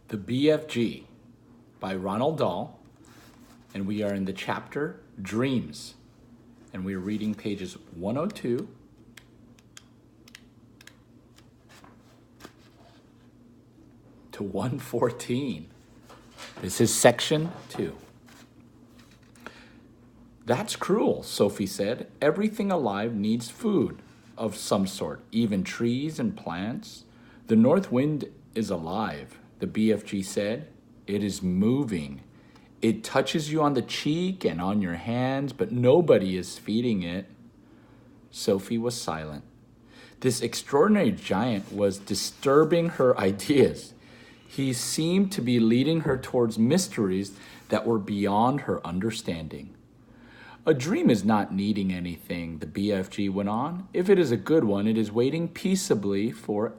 The BFG by Ronald Dahl, and we are in the chapter Dreams, and we are reading pages 102 to 114. This is section 2. That's cruel, Sophie said. Everything alive needs food of some sort, even trees and plants. The north wind is alive, the BFG said. It is moving. It touches you on the cheek and on your hands, but nobody is feeding it. Sophie was silent. This extraordinary giant was disturbing her ideas. He seemed to be leading her towards mysteries that were beyond her understanding. A dream is not needing anything, the BFG went on. If it is a good one, it is waiting peaceably forever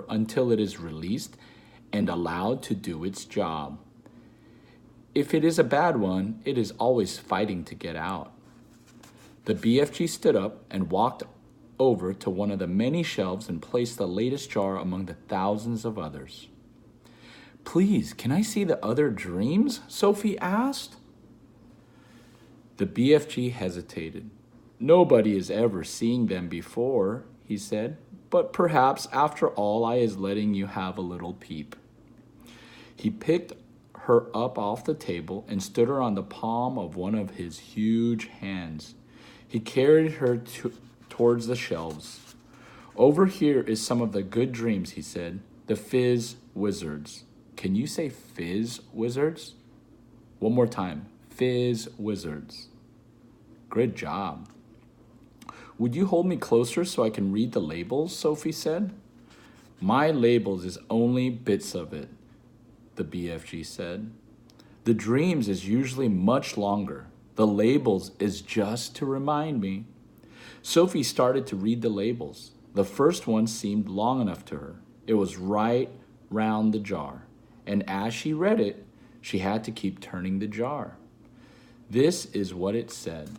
until it is released and allowed to do its job. If it is a bad one, it is always fighting to get out. The BFG stood up and walked over to one of the many shelves and placed the latest jar among the thousands of others. Please, can I see the other dreams? Sophie asked. The BFG hesitated. Nobody has ever seen them before, he said, but perhaps after all I is letting you have a little peep. He picked her up off the table and stood her on the palm of one of his huge hands. He carried her towards the shelves. Over here is some of the good dreams, he said. The fizz wizards. Can you say fizz wizards? One more time. Fizz wizards. Good job. Would you hold me closer so I can read the labels? Sophie said. My labels is only bits of it, the BFG said. The dreams is usually much longer. The labels is just to remind me. Sophie started to read the labels. The first one seemed long enough to her. It was right round the jar. And as she read it, she had to keep turning the jar. This is what it said.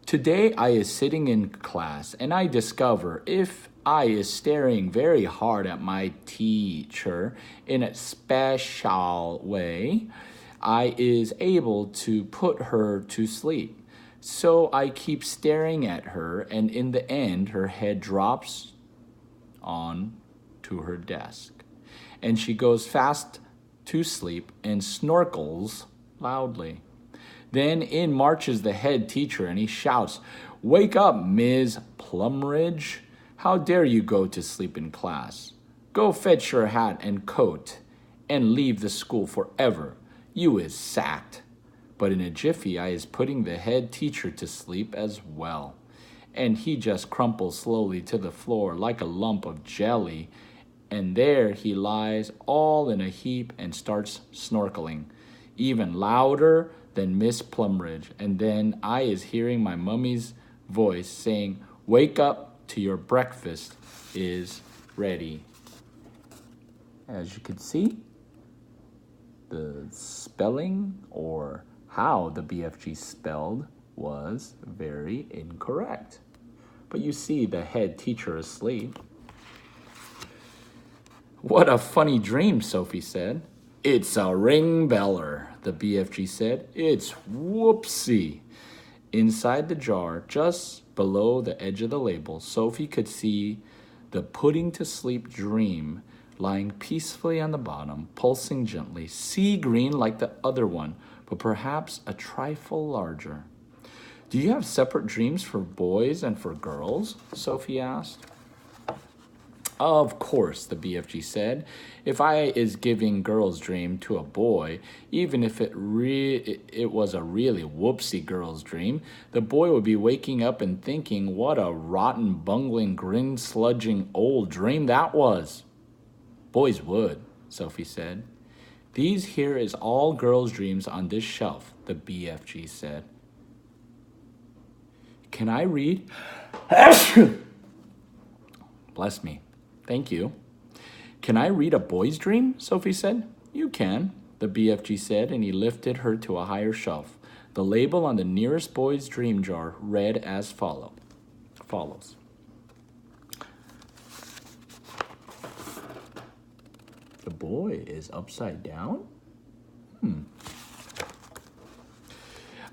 Today I is sitting in class and I discover if I is staring very hard at my teacher in a special way, I is able to put her to sleep. So I keep staring at her, and in the end, her head drops on to her desk. And she goes fast to sleep and snorkles loudly. Then in marches the head teacher, and he shouts, "Wake up, Ms. Plumridge. How dare you go to sleep in class? Go fetch your hat and coat and leave the school forever. You is sacked." But in a jiffy, I is putting the head teacher to sleep as well. And he just crumples slowly to the floor like a lump of jelly. And there he lies all in a heap and starts snorkeling, even louder than Miss Plumridge. And then I is hearing my mummy's voice saying, "Wake up to your breakfast is ready." As you can see, the spelling or how the BFG spelled was very incorrect. But you see the head teacher asleep. What a funny dream, Sophie said. It's a ring beller, the BFG said. It's whoopsie. Inside the jar, just below the edge of the label, Sophie could see the putting to sleep dream lying peacefully on the bottom, pulsing gently, sea green like the other one, but perhaps a trifle larger. Do you have separate dreams for boys and for girls? Sophie asked. Of course, the BFG said. If I is giving girl's dream to a boy, even if it was a really whoopsie girl's dream, the boy would be waking up and thinking, what a rotten, bungling, grin-sludging old dream that was. Boys would, Sophie said. These here is all girls' dreams on this shelf, the BFG said. Can I read? Bless me. Thank you. Can I read a boy's dream? Sophie said. You can, the BFG said, and he lifted her to a higher shelf. The label on the nearest boy's dream jar read as follows. The boy is upside down?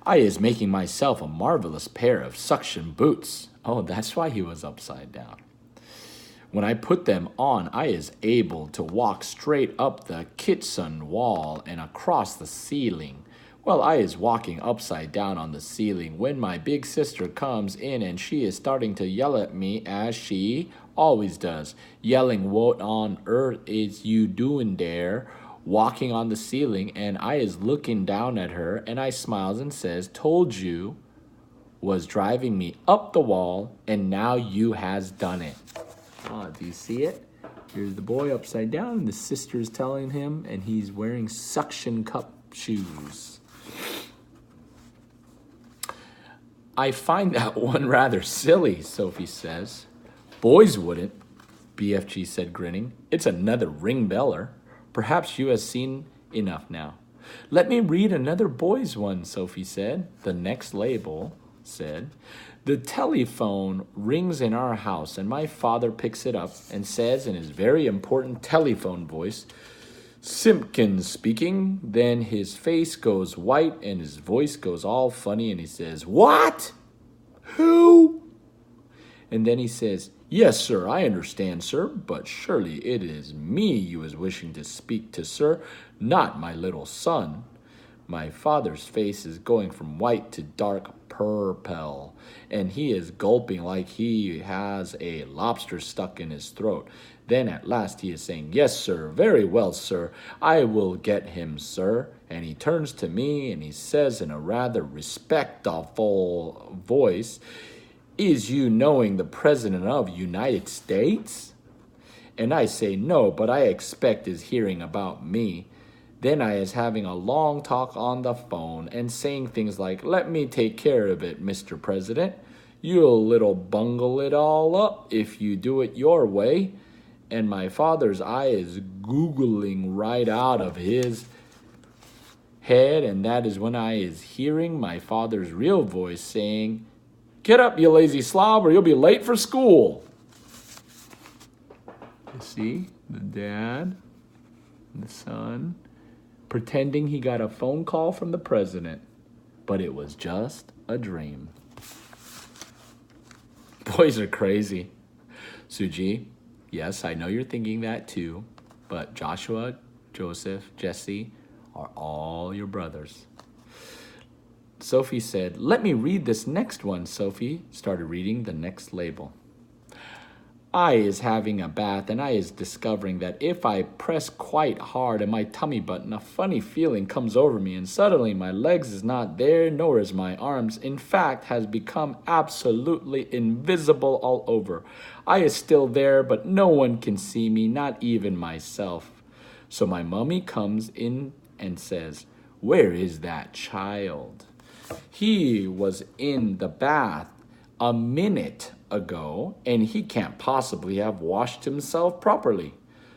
I is making myself a marvelous pair of suction boots. Oh, that's why he was upside down. When I put them on, I is able to walk straight up the kitchen wall and across the ceiling. Well, I is walking upside down on the ceiling when my big sister comes in and she is starting to yell at me as she always does, yelling, "What on earth is you doing there?" Walking on the ceiling, and I is looking down at her and I smiles and says, "Told you was driving me up the wall and now you has done it." Oh, do you see it? Here's the boy upside down and the sister's telling him, and he's wearing suction cup shoes. I find that one rather silly, Sophie says. Boys wouldn't, BFG said, grinning. It's another ring beller. Perhaps you have seen enough now. Let me read another boy's one, Sophie said. The next label said, the telephone rings in our house, and my father picks it up and says in his very important telephone voice, Simpkins speaking. Then his face goes white and his voice goes all funny and he says, What? Who? And then he says, Yes, sir, I understand, sir, but surely it is me you is wishing to speak to, sir, not my little son. My father's face is going from white to dark purple, and he is gulping like he has a lobster stuck in his throat. Then at last he is saying, Yes, sir, very well, sir, I will get him, sir. And he turns to me and he says in a rather respectful voice, Is you knowing the President of United States? And I say, No, but I expect is hearing about me. Then I is having a long talk on the phone and saying things like, Let me take care of it, Mr. President. You'll little bungle it all up if you do it your way. And my father's eye is googling right out of his head, and that is when I is hearing my father's real voice saying, Get up, you lazy slob, or you'll be late for school. You see, the dad and the son pretending he got a phone call from the president, but it was just a dream. Boys are crazy. Suji, yes, I know you're thinking that too, but Joshua, Joseph, Jesse are all your brothers. Sophie said, Let me read this next one. Sophie started reading the next label. I is having a bath, and I is discovering that if I press quite hard in my tummy button, a funny feeling comes over me, and suddenly my legs is not there, nor is my arms. In fact, has become absolutely invisible all over. I is still there, but no one can see me, not even myself. So my mummy comes in and says, Where is that child? He was in the bath a minute ago, and he can't possibly have washed himself properly.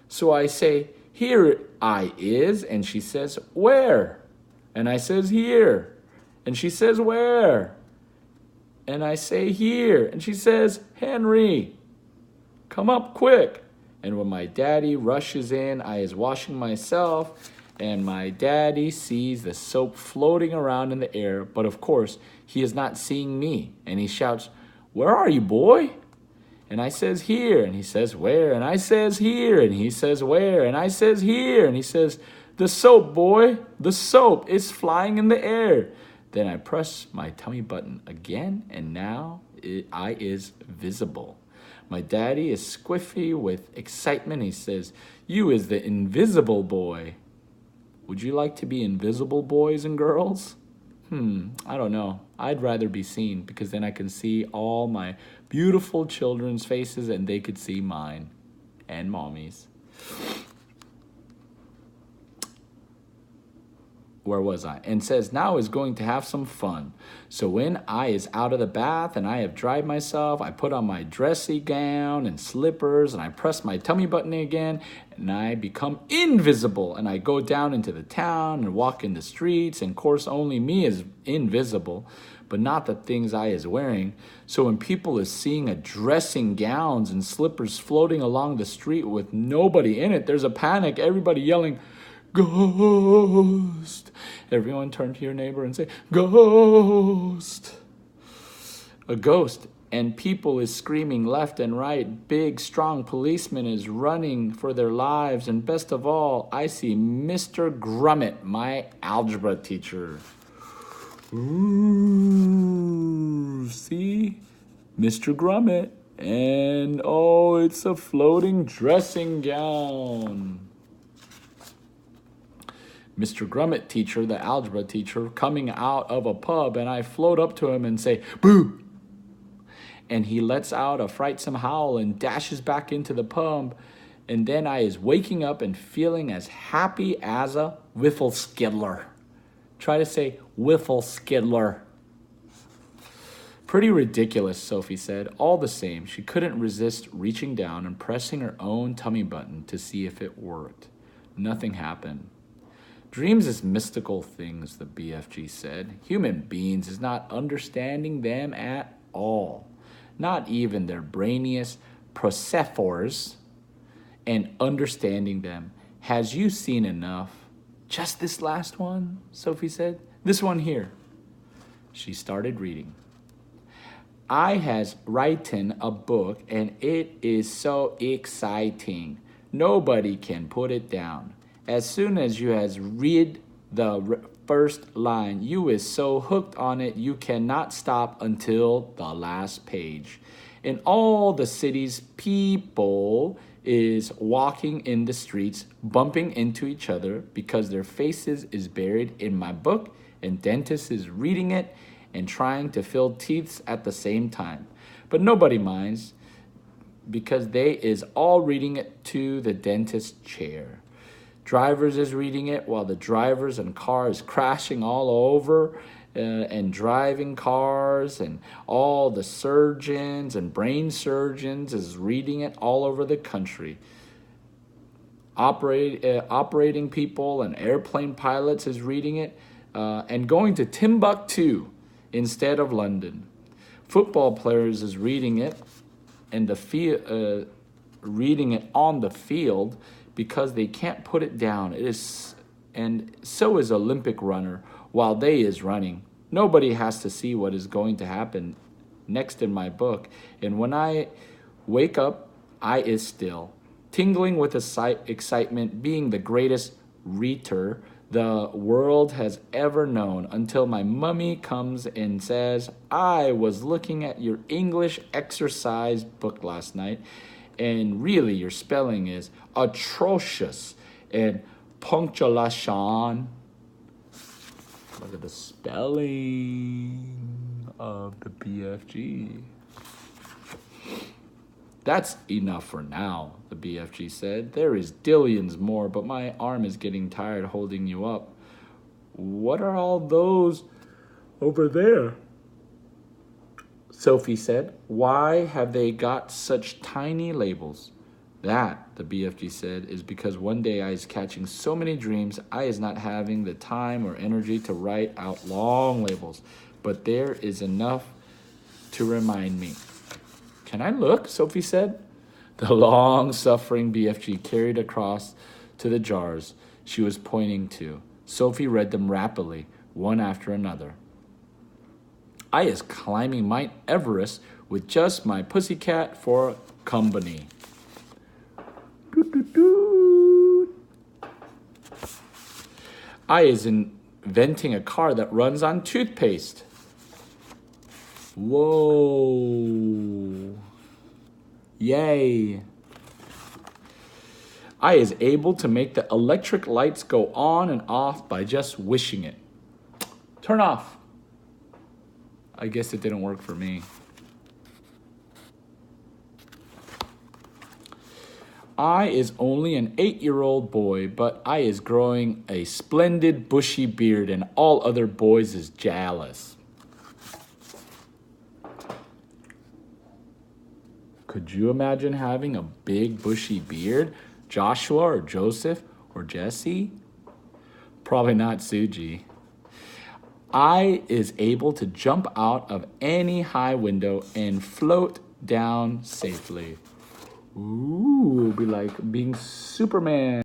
So I say, Here I is, and she says, Where? And I says, Here. And she says, Where? And I say, Here. And she says, Henry, come up quick. And when my daddy rushes in, I is washing myself, and my daddy sees the soap floating around in the air, but of course, he is not seeing me, and he shouts, Where are you, boy? And I says, Here. And he says, Where? And I says, Here. And he says, Where? And I says, Here. And he says, The soap, boy. The soap is flying in the air. Then I press my tummy button again, and now I is visible. My daddy is squiffy with excitement. He says, You is the invisible boy. Would you like to be invisible, boys and girls? I don't know. I'd rather be seen, because then I can see all my beautiful children's faces and they could see mine and mommy's. where was I? And says, now is going to have some fun. So when I is out of the bath and I have dried myself, I put on my dressy gown and slippers and I press my tummy button again and I become invisible and I go down into the town and walk in the streets and of course only me is invisible, but not the things I is wearing. So when people is seeing a dressing gowns and slippers floating along the street with nobody in it, there's a panic, everybody yelling, ghost. Everyone turn to your neighbor and say, ghost. A ghost. And people is screaming left and right. Big, strong policemen is running for their lives. And best of all, I see Mr. Grummet, my algebra teacher. Ooh, see? Mr. Grummet. And oh, it's a floating dressing gown. Mr. Grummet teacher, the algebra teacher, coming out of a pub, and I float up to him and say, boo! And he lets out a frightsome howl and dashes back into the pub, and then I is waking up and feeling as happy as a wiffle skiddler. Try to say wiffle skiddler. Pretty ridiculous, Sophie said. All the same, she couldn't resist reaching down and pressing her own tummy button to see if it worked. Nothing happened. Dreams is mystical things, the BFG said. Human beings is not understanding them at all. Not even their brainiest procephors. And understanding them. Has you seen enough? Just this last one, Sophie said. This one here. She started reading. I has written a book and it is so exciting. Nobody can put it down. As soon as you has read the first line, you is so hooked on it you cannot stop until the last page. In all the cities, people is walking in the streets, bumping into each other because their faces is buried in my book, and dentist is reading it and trying to fill teeth at the same time. But nobody minds because they is all reading it to the dentist's chair. Drivers is reading it while the drivers and cars crashing all over and driving cars, and all the surgeons and brain surgeons is reading it all over the country. Operating people and airplane pilots is reading it and going to Timbuktu instead of London. Football players is reading it and reading it on the field because they can't put it down. It is, and so is Olympic runner while they is running. Nobody has to see what is going to happen next in my book. And when I wake up, I is still, tingling with excitement, being the greatest reader the world has ever known, until my mummy comes and says, I was looking at your English exercise book last night, and really your spelling is atrocious, and punctuation. Look at the spelling of the BFG. That's enough for now, the BFG said. There is dillions more, but my arm is getting tired holding you up. What are all those over there? Sophie said. Why have they got such tiny labels? That, the BFG said, is because one day I is catching so many dreams, I is not having the time or energy to write out long labels. But there is enough to remind me. Can I look? Sophie said. The long-suffering BFG carried across to the jars she was pointing to. Sophie read them rapidly, one after another. I is climbing Mount Everest with just my pussycat for company. I is inventing a car that runs on toothpaste. Whoa. Yay. I is able to make the electric lights go on and off by just wishing it. Turn off. I guess it didn't work for me. I is only an 8-year-old boy, but I is growing a splendid bushy beard and all other boys is jealous. Could you imagine having a big bushy beard? Joshua or Joseph or Jesse? Probably not Suji. I is able to jump out of any high window and float down safely. Ooh, it'll be like being Superman.